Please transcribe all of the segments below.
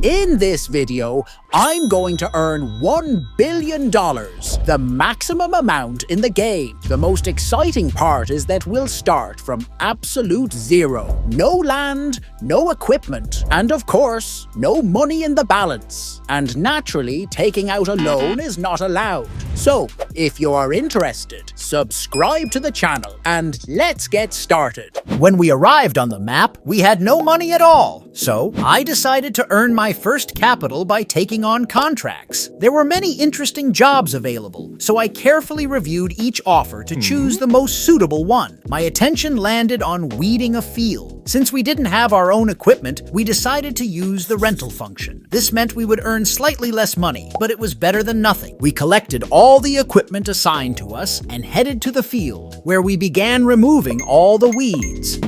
In this video, I'm going to earn $1 billion, the maximum amount in the game. The most exciting part is that we'll start from absolute zero. No land, no equipment, and of course, no money in the balance. And naturally, taking out a loan is not allowed. So, if you are interested, subscribe to the channel and let's get started. When we arrived on the map, we had no money at all. So, I decided to earn my first capital by taking on contracts. There were many interesting jobs available, so I carefully reviewed each offer to choose the most suitable one. My attention landed on weeding a field. Since we didn't have our own equipment, we decided to use the rental function. This meant we would earn slightly less money, but it was better than nothing. We collected all the equipment assigned to us and headed to the field, where we began removing all the weeds.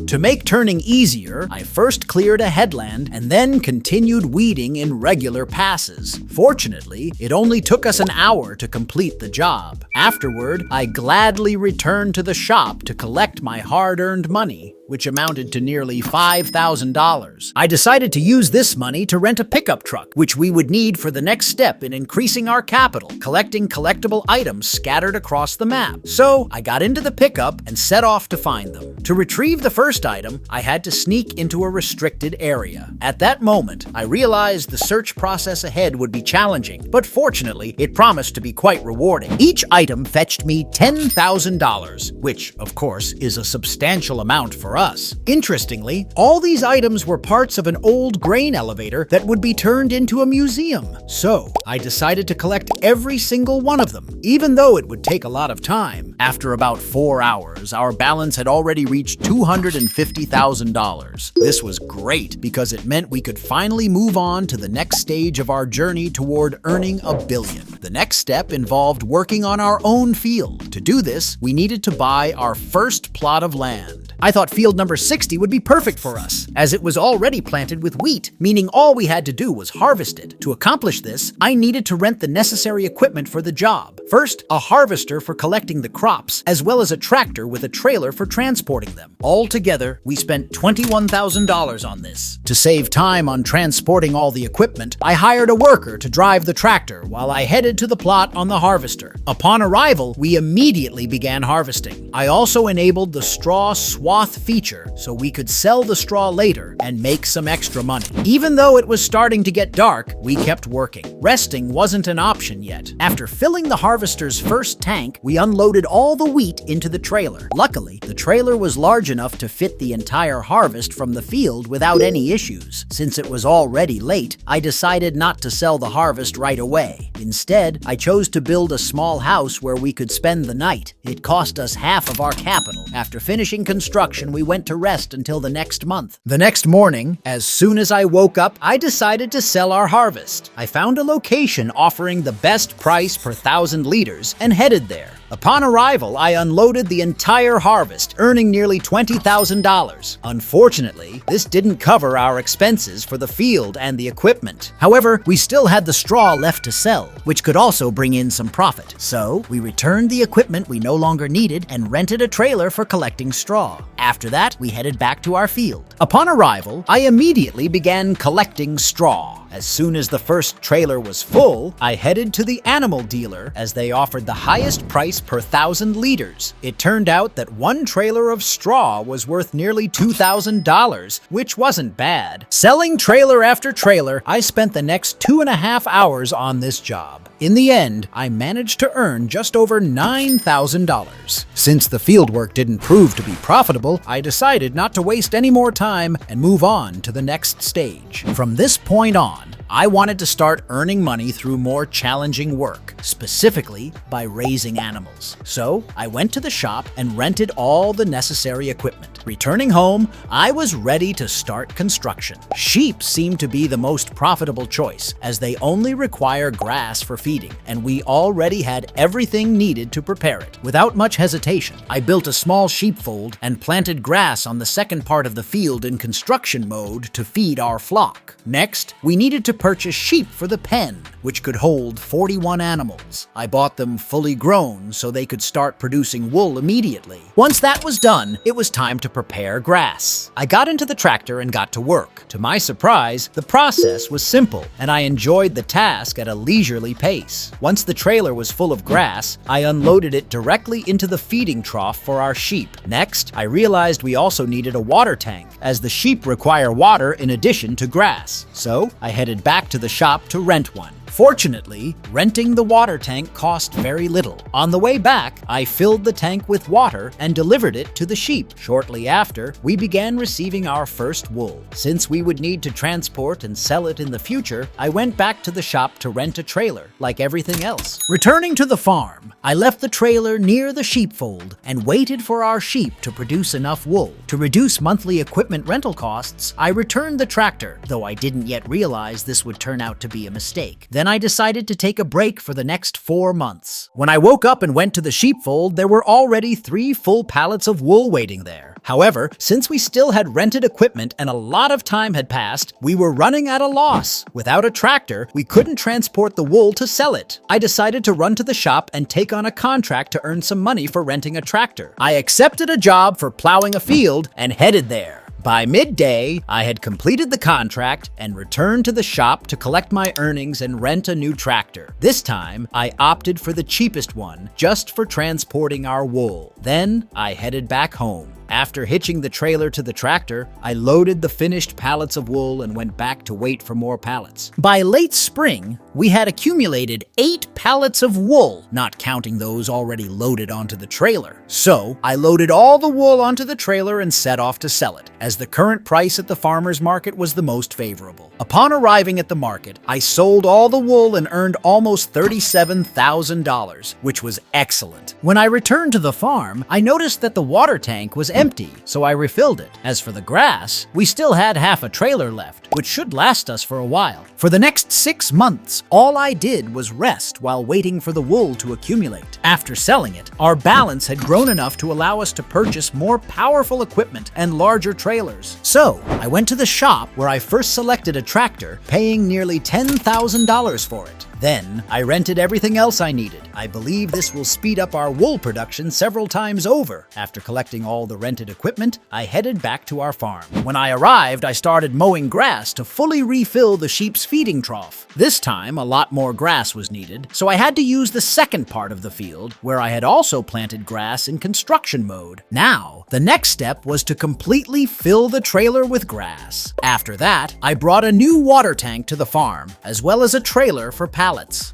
To make turning easier, I first cleared a headland and then continued weeding in regular passes. Fortunately, it only took us an hour to complete the job. Afterward, I gladly returned to the shop to collect my hard-earned money, which amounted to nearly $5,000. I decided to use this money to rent a pickup truck, which we would need for the next step in increasing our capital, collecting collectible items scattered across the map. So, I got into the pickup and set off to find them. To retrieve the first item, I had to sneak into a restricted area. At that moment, I realized the search process ahead would be challenging, but fortunately, it promised to be quite rewarding. Each item fetched me $10,000, which, of course, is a substantial amount for us. Interestingly, all these items were parts of an old grain elevator that would be turned into a museum. So, I decided to collect every single one of them, even though it would take a lot of time. After about 4 hours, our balance had already reached $250,000. This was great because it meant we could finally move on to the next stage of our journey toward earning $1 billion. The next step involved working on our own field. To do this, we needed to buy our first plot of land. I thought field number 60 would be perfect for us, as it was already planted with wheat, meaning all we had to do was harvest it. To accomplish this, I needed to rent the necessary equipment for the job. First, a harvester for collecting the crops, as well as a tractor with a trailer for transporting them. Altogether, we spent $21,000 on this. To save time on transporting all the equipment, I hired a worker to drive the tractor while I headed to the plot on the harvester. Upon arrival, we immediately began harvesting. I also enabled the straw swath feature so we could sell the straw later and make some extra money. Even though it was starting to get dark, we kept working. Resting wasn't an option yet. After filling the harvester's first tank, we unloaded all the wheat into the trailer. Luckily, the trailer was large enough to fit the entire harvest from the field without any issues. Since it was already late, I decided not to sell the harvest right away. Instead, I chose to build a small house where we could spend the night. It cost us half of our capital. After finishing construction, we went to rest until the next month. The next morning, as soon as I woke up, I decided to sell our harvest. I found a location offering the best price per 1,000 liters and headed there. Upon arrival, I unloaded the entire harvest, earning nearly $20,000. Unfortunately, this didn't cover our expenses for the field and the equipment. However, we still had the straw left to sell, which could also bring in some profit. So, we returned the equipment we no longer needed and rented a trailer for collecting straw. After that, we headed back to our field. Upon arrival, I immediately began collecting straw. As soon as the first trailer was full, I headed to the animal dealer as they offered the highest price per 1,000 liters. It turned out that one trailer of straw was worth nearly $2,000, which wasn't bad. Selling trailer after trailer, I spent the next 2.5 hours on this job. In the end, I managed to earn just over $9,000. Since the fieldwork didn't prove to be profitable, I decided not to waste any more time and move on to the next stage. From this point on, I wanted to start earning money through more challenging work, specifically by raising animals. So, I went to the shop and rented all the necessary equipment. Returning home, I was ready to start construction. Sheep seemed to be the most profitable choice, as they only require grass for feeding, and we already had everything needed to prepare it. Without much hesitation, I built a small sheepfold and planted grass on the second part of the field in construction mode to feed our flock. Next, we needed to purchase sheep for the pen, which could hold 41 animals. I bought them fully grown so they could start producing wool immediately. Once that was done, it was time to prepare grass. I got into the tractor and got to work. To my surprise, the process was simple, and I enjoyed the task at a leisurely pace. Once the trailer was full of grass, I unloaded it directly into the feeding trough for our sheep. Next, I realized we also needed a water tank, as the sheep require water in addition to grass. So, I headed back to the shop to rent one. Fortunately, renting the water tank cost very little. On the way back, I filled the tank with water and delivered it to the sheep. Shortly after, we began receiving our first wool. Since we would need to transport and sell it in the future, I went back to the shop to rent a trailer, like everything else. Returning to the farm, I left the trailer near the sheepfold and waited for our sheep to produce enough wool. To reduce monthly equipment rental costs, I returned the tractor, though I didn't yet realize this would turn out to be a mistake. Then I decided to take a break for the next 4 months. When I woke up and went to the sheepfold, there were already 3 full pallets of wool waiting there. However, since we still had rented equipment and a lot of time had passed, we were running at a loss. Without a tractor, we couldn't transport the wool to sell it. I decided to run to the shop and take on a contract to earn some money for renting a tractor. I accepted a job for plowing a field and headed there. By midday, I had completed the contract and returned to the shop to collect my earnings and rent a new tractor. This time, I opted for the cheapest one, just for transporting our wool. Then, I headed back home. After hitching the trailer to the tractor, I loaded the finished pallets of wool and went back to wait for more pallets. By late spring, we had accumulated 8 pallets of wool, not counting those already loaded onto the trailer. So, I loaded all the wool onto the trailer and set off to sell it, as the current price at the farmer's market was the most favorable. Upon arriving at the market, I sold all the wool and earned almost $37,000, which was excellent. When I returned to the farm, I noticed that the water tank was empty, so I refilled it. As for the grass, we still had half a trailer left, which should last us for a while. For the next 6 months, all I did was rest while waiting for the wool to accumulate. After selling it, our balance had grown enough to allow us to purchase more powerful equipment and larger trailers. So, I went to the shop where I first selected a tractor, paying nearly $10,000 for it. Then, I rented everything else I needed. I believe this will speed up our wool production several times over. After collecting all the rented equipment, I headed back to our farm. When I arrived, I started mowing grass to fully refill the sheep's feeding trough. This time, a lot more grass was needed, so I had to use the second part of the field, where I had also planted grass in construction mode. Now, the next step was to completely fill the trailer with grass. After that, I brought a new water tank to the farm, as well as a trailer for pallets.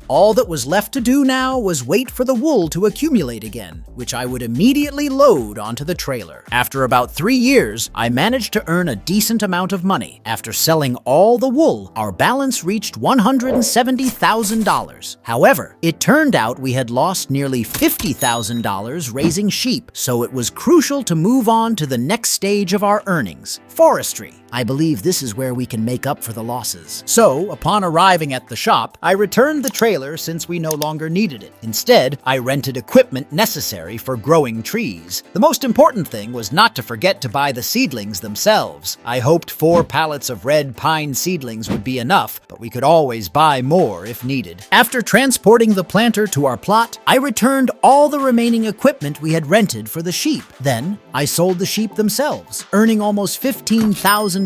All that was left to do now was wait for the wool to accumulate again, which I would immediately load onto the trailer. After about 3 years, I managed to earn a decent amount of money. After selling all the wool, our balance reached $170,000. However, it turned out we had lost nearly $50,000 raising sheep, so it was crucial to move on to the next stage of our earnings: forestry. I believe this is where we can make up for the losses. So, upon arriving at the shop, I returned the trailer since we no longer needed it. Instead, I rented equipment necessary for growing trees. The most important thing was not to forget to buy the seedlings themselves. I hoped 4 pallets of red pine seedlings would be enough, but we could always buy more if needed. After transporting the planter to our plot, I returned all the remaining equipment we had rented for the sheep. Then, I sold the sheep themselves, earning almost $15,000.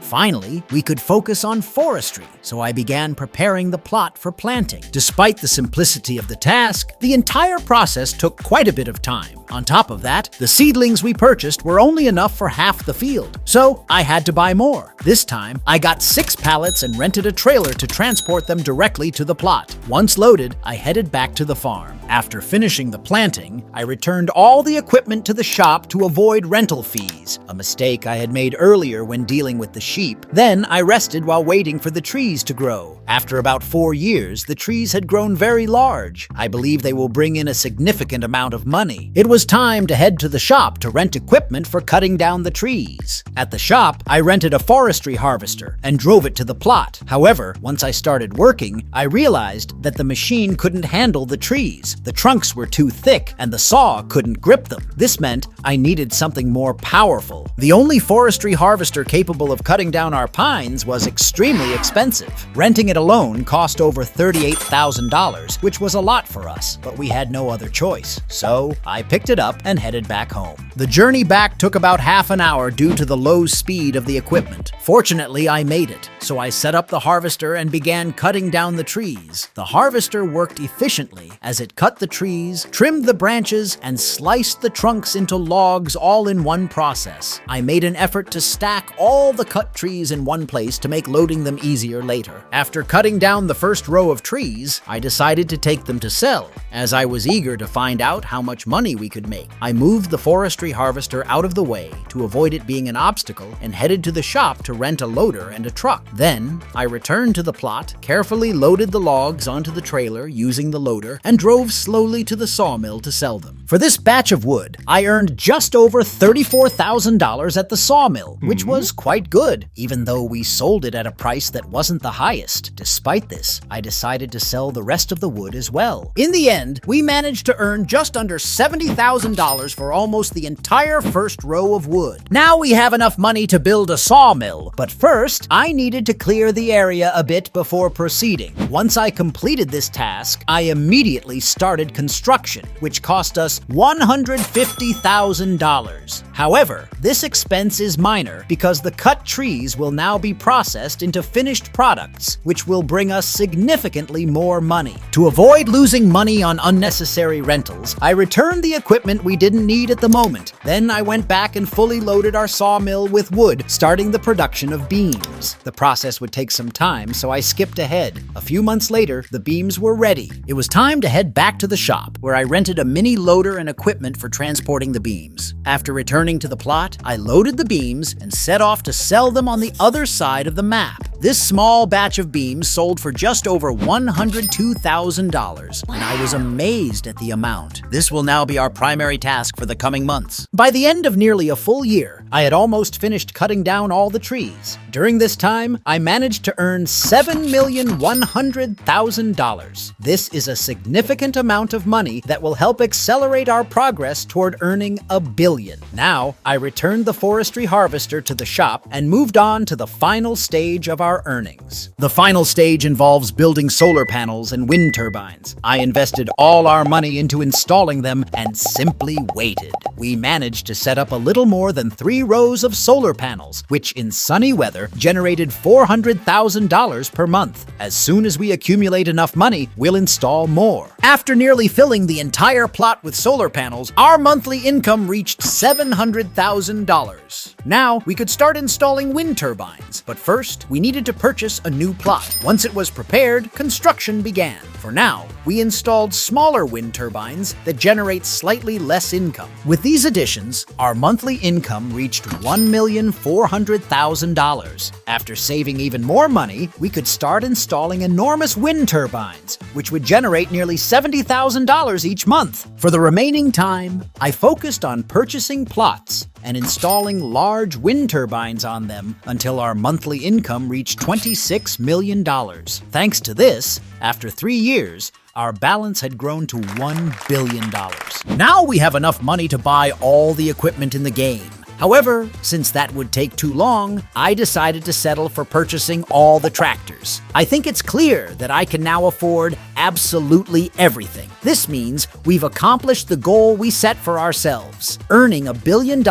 Finally, we could focus on forestry, so I began preparing the plot for planting. Despite the simplicity of the task, the entire process took quite a bit of time. On top of that, the seedlings we purchased were only enough for half the field, so I had to buy more. This time, I got 6 pallets and rented a trailer to transport them directly to the plot. Once loaded, I headed back to the farm. After finishing the planting, I returned all the equipment to the shop to avoid rental fees, a mistake I had made earlier when dealing with the sheep. Then I rested while waiting for the trees to grow. After about 4 years, the trees had grown very large. I believe they will bring in a significant amount of money. It was time to head to the shop to rent equipment for cutting down the trees. At At the shop, I rented a forestry harvester and drove it to the plot. However, once I started working, I realized that the machine couldn't handle the trees. The trunks were too thick and the saw couldn't grip them. This meant I needed something more powerful. The only forestry harvester capable of cutting down our pines was extremely expensive. Renting it alone cost over $38,000, which was a lot for us, but we had no other choice. So I picked it up and headed back home. The journey back took about half an hour due to the low speed of the equipment. Fortunately, I made it, so I set up the harvester and began cutting down the trees. The harvester worked efficiently as it cut the trees, trimmed the branches, and sliced the trunks into logs all in one process. I made an effort to stack all the cut trees in one place to make loading them easier later. After cutting down the first row of trees, I decided to take them to sell, as I was eager to find out how much money we could make. I moved the forestry harvester out of the way to avoid it being an obstacle and headed to the shop to rent a loader and a truck. Then, I returned to the plot, carefully loaded the logs onto the trailer using the loader, and drove slowly to the sawmill to sell them. For this batch of wood, I earned just over $34,000 at the sawmill, which was quite good, even though we sold it at a price that wasn't the highest. Despite this, I decided to sell the rest of the wood as well. In the end, we managed to earn just under $70,000 for almost the entire first row of wood. Now we have enough money to build a sawmill, but first, I needed to clear the area a bit before proceeding. Once I completed this task, I immediately started construction, which cost us $150,000. However, this expense is minor because the cut trees will now be processed into finished products, which will bring us significantly more money. To avoid losing money on unnecessary rentals, I returned the equipment we didn't need at the moment. Then I went back and fully loaded our sawmill with wood, starting the production of beams. The process would take some time, so I skipped ahead. A few months later, the beams were ready. It was time to head back to the shop, where I rented a mini loader and equipment for transporting the beams. After returning to the plot, I loaded the beams and set off to sell them on the other side of the map. This small batch of beams sold for just over $102,000, and I was amazed at the amount. This will now be our primary task for the coming months. By the end of nearly a full year, I had almost finished cutting down all the trees. During this time, I managed to earn $7,100,000. This is a significant amount of money that will help accelerate our progress toward earning $1 billion. Now, I returned the forestry harvester to the shop and moved on to the final stage of our earnings. The final stage involves building solar panels and wind turbines. I invested all our money into installing them and simply waited. We managed to set up a little more than 3 rows of solar panels, which in sunny weather generated $400,000 per month. As soon as we accumulate enough money, we'll install more. After nearly filling the entire plot with solar panels, our monthly income reached $700,000. Now, we could start installing wind turbines, but first, we needed to purchase a new plot. Once it was prepared, construction began. For now, we installed smaller wind turbines that generate slightly less income. With these additions, our monthly income reached $1,400,000. After saving even more money, we could start installing enormous wind turbines, which would generate nearly $70,000 each month. For the remaining time, I focused on purchasing plots and installing large wind turbines on them until our monthly income reached $26 million. Thanks to this, after 3 years, our balance had grown to $1 billion. Now we have enough money to buy all the equipment in the game. However, since that would take too long, I decided to settle for purchasing all the tractors. I think it's clear that I can now afford absolutely everything. This means we've accomplished the goal we set for ourselves, earning $1 billion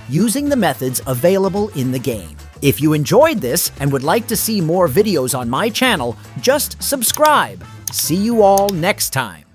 using the methods available in the game. If you enjoyed this and would like to see more videos on my channel, just subscribe. See you all next time.